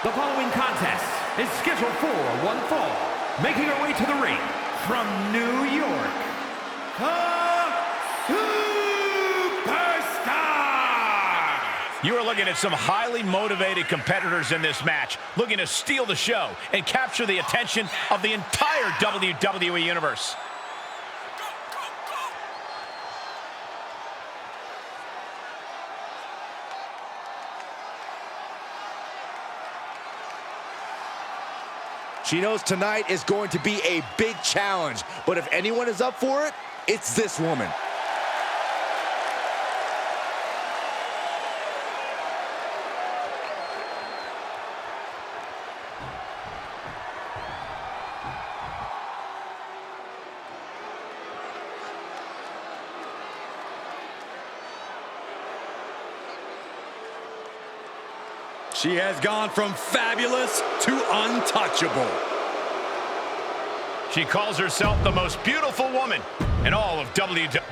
The following contest is scheduled for one fall. Making her way to the ring from New York, the Superstars! You are looking at some highly motivated competitors in this match, looking to steal the show and capture the attention of the entire WWE Universe. She knows tonight is going to be a big challenge, but if anyone is up for it, it's this woman. She has gone from fabulous to untouchable. She calls herself the most beautiful woman in all of WWE.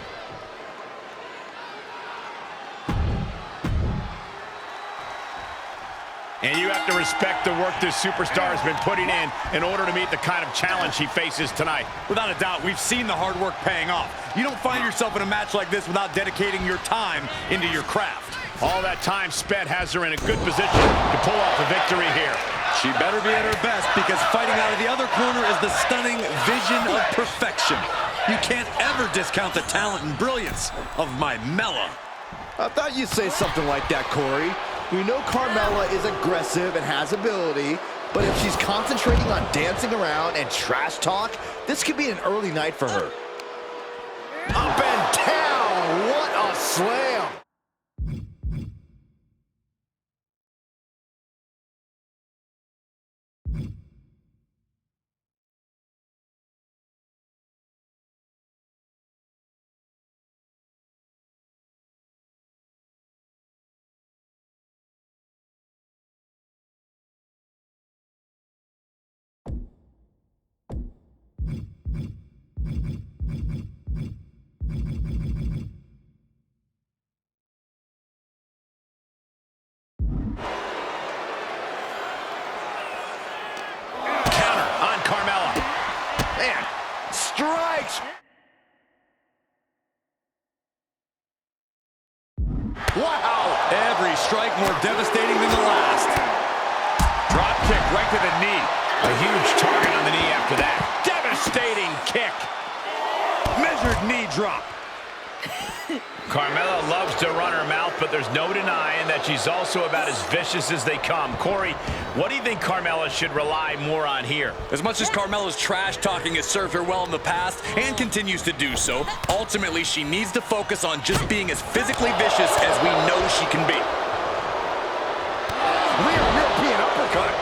And you have to respect the work this superstar has been putting in order to meet the kind of challenge she faces tonight. Without a doubt, we've seen the hard work paying off. You don't find yourself in a match like this without dedicating your time into your craft. All that time spent has her in a good position to pull off a victory here. She better be at her best, because fighting out of the other corner is the stunning vision of perfection. You can't ever discount the talent and brilliance of my Mela. I thought you'd say something like that, Corey. We know Carmella is aggressive and has ability, but if she's concentrating on dancing around and trash talk, this could be an early night for her. Up and down! What a slam! Carmella. Man, strikes! Wow! Every strike more devastating than the last. Drop kick right to the knee. A huge target on the knee after that. Devastating kick. Measured knee drop. Carmella loves to run her mouth, but there's no denying that she's also about as vicious as they come. Corey, what do you think Carmella should rely more on here? As much as Carmella's trash talking has served her well in the past and continues to do so, ultimately she needs to focus on just being as physically vicious as we know she can be. Rear European uppercut.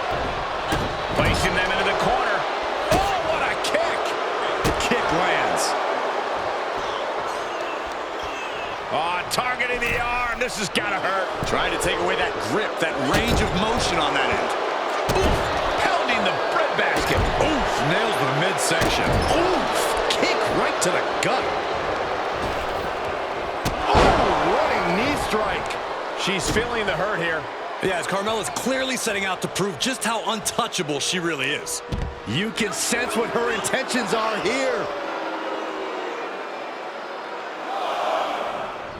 Placing them into the corner. Oh, what a kick! The kick lands. Oh, targeting the arm. This has got to hurt. Trying to take away that grip, that range of motion on that end. Oof, pounding the breadbasket. Oof, nails the midsection. Oof! Kick right to the gut. Oh, running knee strike. She's feeling the hurt here. Yeah, as Carmella's clearly setting out to prove just how untouchable she really is. You can sense what her intentions are here.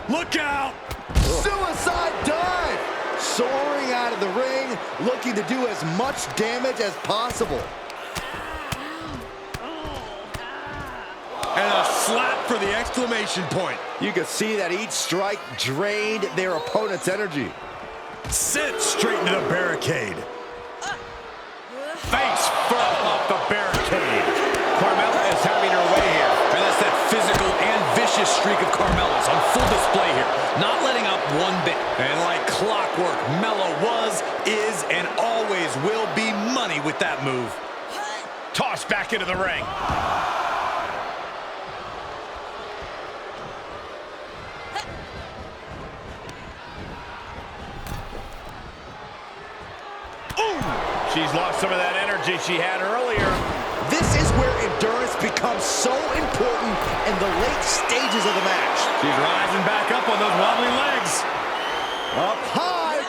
Look out! Suicide dive! Soaring out of the ring, looking to do as much damage as possible. And a slap for the exclamation point. You can see that each strike drained their opponent's energy. Sit straight into the barricade. Face first off the barricade. Carmella is having her way here. And that's that physical and vicious streak of Carmella's on full display here. Not letting up one bit. And like clockwork, Mela was, is, and always will be money with that move. Tossed back into the ring. She's lost some of that energy she had earlier. This is where endurance becomes so important in the late stages of the match. She's rising back up on those wobbly legs. Up high.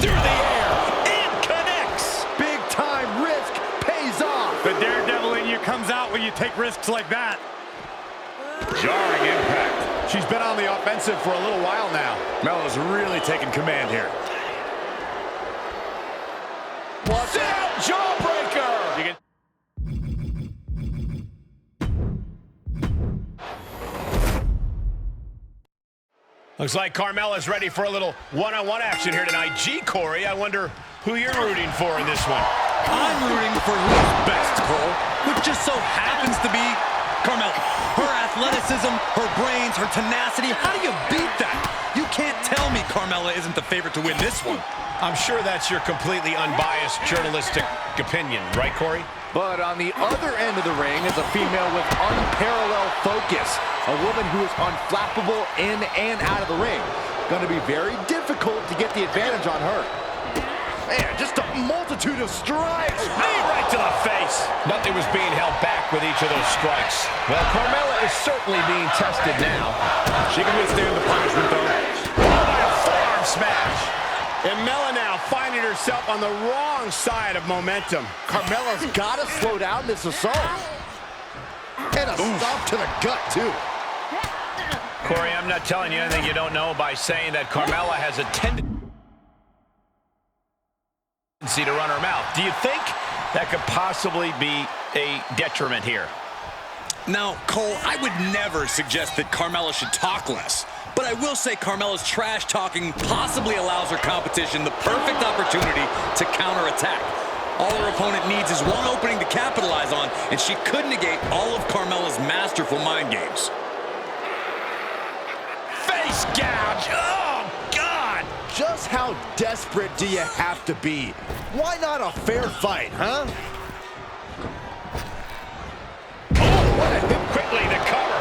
Through the air. And connects. take risks like that. Jarring impact. She's been on the offensive for a little while now. Melo's really taking command here. Sit out, jawbreaker! You can... Looks like Carmella's ready for a little one-on-one action here tonight. Gee, Corey, I wonder who you're rooting for in this one. I'm rooting for who's best, Cole, which just so happens to be Carmella. Her athleticism, her brains, her tenacity, how do you beat that? You can't tell me Carmella isn't the favorite to win this one. I'm sure that's your completely unbiased journalistic opinion, right, Corey? But on the other end of the ring is a female with unparalleled focus. A woman who is unflappable in and out of the ring. Going to be very difficult to get the advantage on her. Man, just a multitude of strikes. Knee right to the face. Nothing was being held back with each of those strikes. Well, Carmella is certainly being tested now. She can withstand the punishment, though. Oh, a forearm smash. And Mella now finding herself on the wrong side of momentum. Carmella's got to slow down this assault. And a stomp to the gut, too. Corey, I'm not telling you anything you don't know by saying that Carmella has a tendency to run her mouth. Do you think that could possibly be a detriment here? Now, Cole, I would never suggest that Carmella should talk less. But I will say Carmella's trash talking possibly allows her competition the perfect opportunity to counterattack. All her opponent needs is one opening to capitalize on, and she could negate all of Carmella's masterful mind games. Face gouge! Oh, God! Just how desperate do you have to be? Why not a fair fight, huh? Oh, what a hit quickly to cover.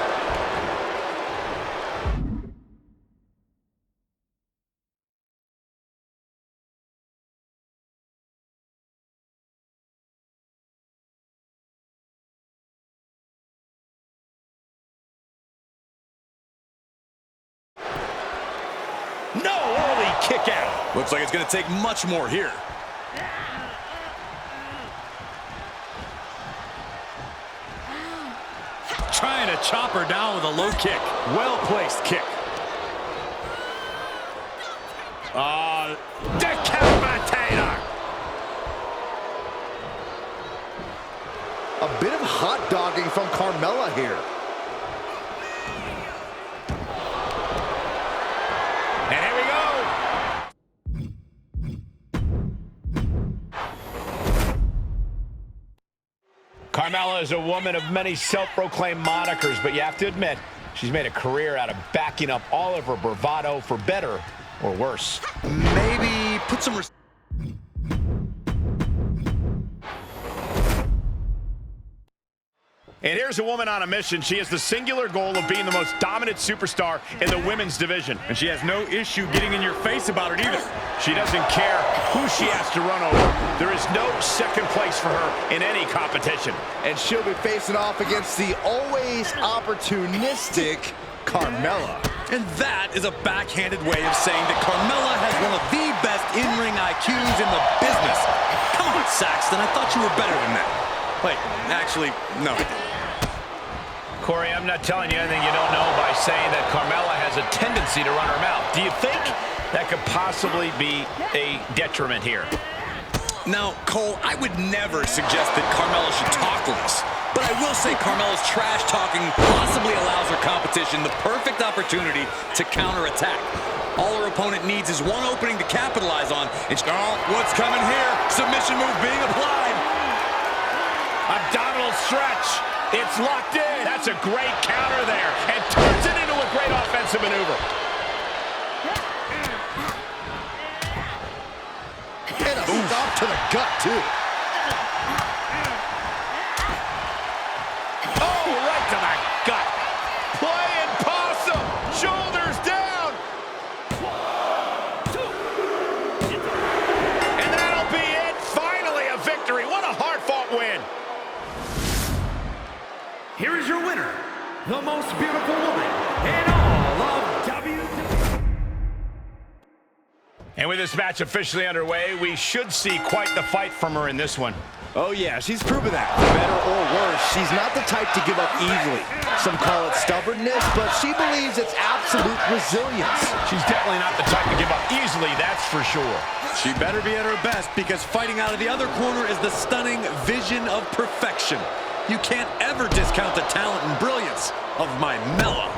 No early kick out. Looks like it's going to take much more here. Trying to chop her down with a low kick. Well-placed kick. Decapitator. A bit of hot dogging from Carmella here. And here we go. Carmella is a woman of many self-proclaimed monikers, but you have to admit, she's made a career out of backing up all of her bravado for better or worse. Maybe put some... And here's a woman on a mission. She has the singular goal of being the most dominant superstar in the women's division. And she has no issue getting in your face about it either. She doesn't care who she has to run over. There is no second place for her in any competition. And she'll be facing off against the always opportunistic Carmella. And that is a backhanded way of saying that Carmella has one of the best in-ring IQs in the business. Come on, Saxton, I thought you were better than that. Wait, actually, no. Corey, I'm not telling you anything you don't know by saying that Carmella has a tendency to run her mouth. Do you think that could possibly be a detriment here? Now, Cole, I would never suggest that Carmella should talk less. But I will say Carmella's trash talking possibly allows her competition the perfect opportunity to counterattack. All her opponent needs is one opening to capitalize on. And what's coming here? Submission move being applied. Abdominal stretch. It's locked in. That's a great counter there. And turns it into a great offensive maneuver. And a stomp to the gut, too. Oh, right to the gut. Playing possum. Shoulders down. And that'll be it. Finally a victory. What a hard-fought win. Here is your winner, the most beautiful woman in all of WWE. And with this match officially underway, we should see quite the fight from her in this one. Oh yeah, she's proven that. For better or worse, she's not the type to give up easily. Some call it stubbornness, but she believes it's absolute resilience. She's definitely not the type to give up easily, that's for sure. She better be at her best, because fighting out of the other corner is the stunning vision of perfection. You can't ever discount the talent and brilliance of my Mela.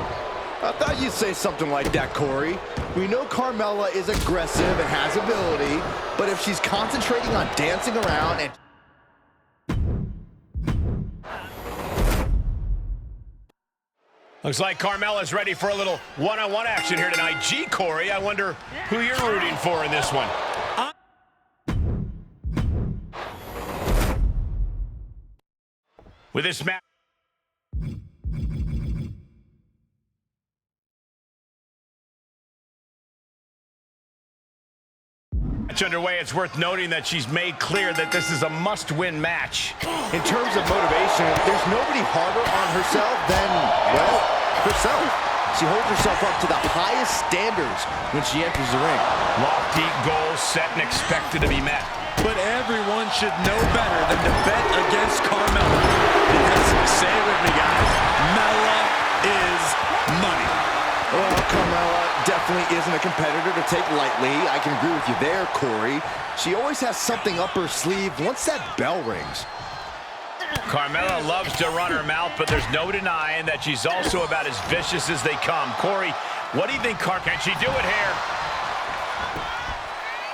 I thought you'd say something like that, Corey. We know Carmella is aggressive and has ability, but if she's concentrating on dancing around and... Looks like Carmella's ready for a little one-on-one action here tonight. Gee, Corey, I wonder who you're rooting for in this one. With this match underway, it's worth noting that she's made clear that this is a must-win match. In terms of motivation, there's nobody harder on herself than, well, herself. She holds herself up to the highest standards when she enters the ring. Lofty goals set and expected to be met. But everyone should know better than to bet against Carmella. Because, say it with me, guys, Mela is money. Well, Carmella definitely isn't a competitor to take lightly. I can agree with you there, Corey. She always has something up her sleeve once that bell rings. Carmella loves to run her mouth, but there's no denying that she's also about as vicious as they come. Corey, what do you think, can she do it here?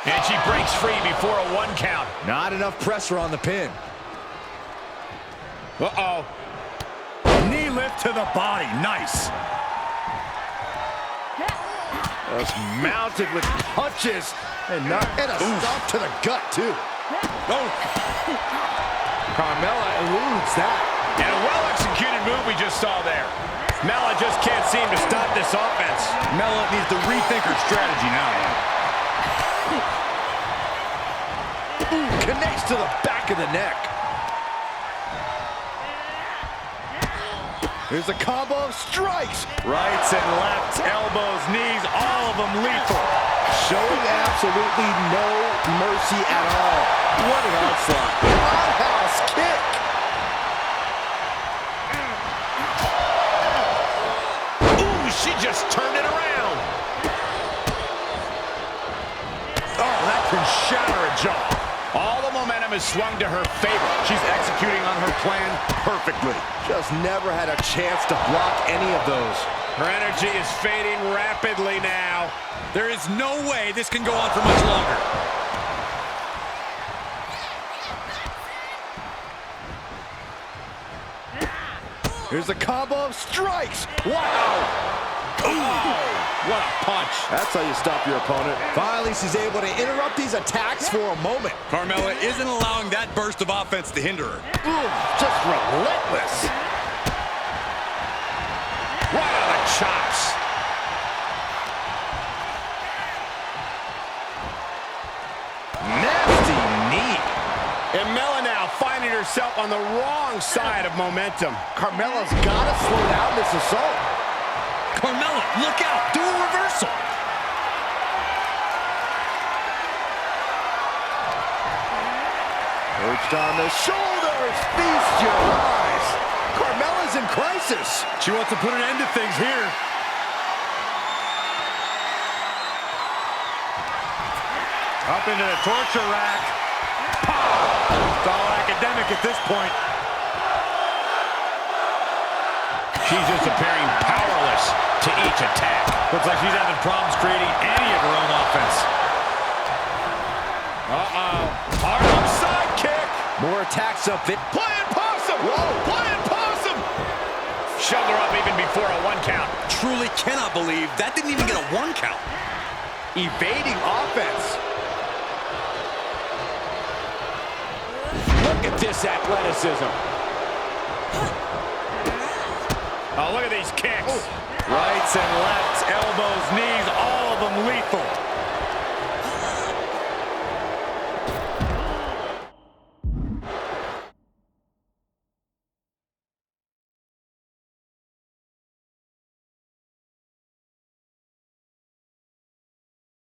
And she breaks free before a 1 count. Not enough pressure on the pin. Uh-oh. Knee lift to the body. Nice. Just mounted with punches and a stomp to the gut, too. Oh. Carmella eludes that. And a well-executed move we just saw there. Mela just can't seem to stop this offense. Mela needs to rethink her strategy now. Ooh, connects to the back of the neck. Here's a combo of strikes. Rights and lefts, elbows, knees, all of them lethal. Showing absolutely no mercy at all. What an onslaught. Roundhouse kick. Ooh, she just turned it around. Oh, that can shatter a jaw. All the momentum is swung to her favor. She's executing on her plan perfectly. Just never had a chance to block any of those. Her energy is fading rapidly now. There is no way this can go on for much longer. Here's a combo of strikes. Wow. Oh, what a punch. That's how you stop your opponent. Finally, she's able to interrupt these attacks for a moment. Carmella isn't allowing that burst of offense to hinder her. Ooh, just relentless. Right on the chops. Nasty knee. And Mela now finding herself on the wrong side of momentum. Carmella's got to slow down this assault. Carmella, look out! Do a reversal! Perched on the shoulders, feast your eyes. Carmella's in crisis. She wants to put an end to things here. Up into the torture rack. It's all academic at this point. She's just appearing powerless to each attack. Looks like she's having problems creating any of her own offense. Uh-oh. Hard upside kick. More attacks up there. Playing possum. Whoa. Playing possum. Shoved her up even before a 1 count. Truly cannot believe that didn't even get a 1 count. Evading offense. Look at this athleticism. Oh, look at these kicks. Rights and lefts, elbows, knees, all of them lethal.